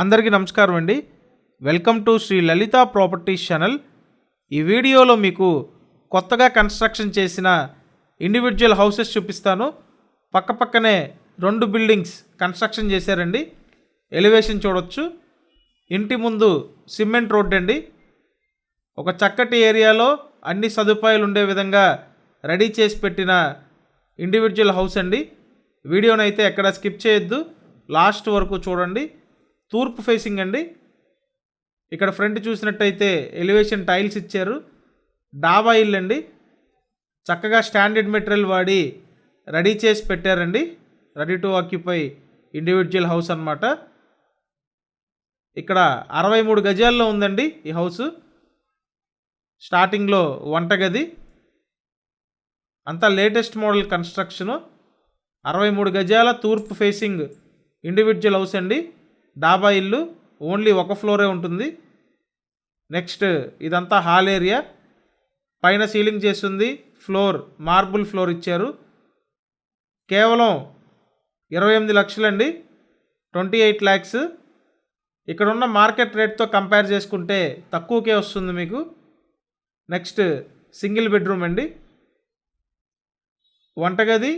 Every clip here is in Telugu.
అందరికీ నమస్కారం అండి. Welcome to Shri Lalitha properties channel. ఈ వీడియోలో మీకు కొత్తగా కన్స్ట్రక్షన్ చేసిన ఇండివిజువల్ హౌసెస్ చూపిస్తాను. పక్కపక్కనే 2 బిల్డింగ్స్ కన్స్ట్రక్షన్ చేశారండి. ఎలివేషన్ చూడొచ్చు. ఇంటి ముందు సిమెంట్ రోడ్ అండి. ఒక చక్కటి ఏరియాలో అన్ని సదుపాయాలు ఉండే విధంగా రెడీ చేసి పెట్టిన ఇండివిజువల్ హౌస్ అండి. వీడియోనైతే ఎక్కడ స్కిప్ చేయొద్దు, లాస్ట్ వరకు చూడండి. తూర్పు ఫేసింగ్ అండి. ఇక్కడ ఫ్రంట్ చూసినట్టయితే ఎలివేషన్ టైల్స్ ఇచ్చారు. డాబా ఇల్లు అండి. చక్కగా స్టాండర్డ్ మెటీరియల్ వాడి రెడీ చేసి పెట్టారండి. Ready to occupy individual house అన్నమాట. ఇక్కడ 63 గజాల్లో ఉందండి ఈ హౌస్. స్టార్టింగ్లో వంటగది, అంతా లేటెస్ట్ మోడల్ కన్స్ట్రక్షను. 63 గజాల తూర్పు ఫేసింగ్ ఇండివిజువల్ హౌస్ అండి. డాబా ఇల్లు, ఓన్లీ ఒక ఫ్లోరే ఉంటుంది. నెక్స్ట్ ఇదంతా హాల్ ఏరియా. పైన సీలింగ్ చేస్తుంది. ఫ్లోర్ మార్బుల్ ఫ్లోర్ ఇచ్చారు. కేవలం 28 లక్షలండి, 28 lakhs. ఇక్కడ ఉన్న మార్కెట్ రేట్తో కంపేర్ చేసుకుంటే తక్కువకే వస్తుంది మీకు. నెక్స్ట్ సింగిల్ బెడ్రూమ్ అండి. వంటగది,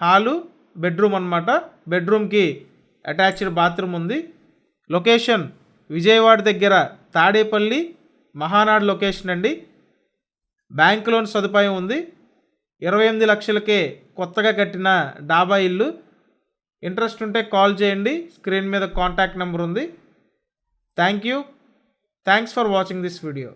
హాలు, బెడ్రూమ్ అన్నమాట. బెడ్రూమ్కి అటాచ్డ్ బాత్రూమ్ ఉంది. లొకేషన్ విజయవాడ దగ్గర తాడేపల్లి మహానాడు లొకేషన్ అండి. బ్యాంక్ లోన్ సదుపాయం ఉంది. 28 లక్షలకే కొత్తగా కట్టిన డాబా ఇల్లు. ఇంట్రెస్ట్ ఉంటే కాల్ చేయండి. స్క్రీన్ మీద కాంటాక్ట్ నెంబర్ ఉంది. Thanks for watching this video.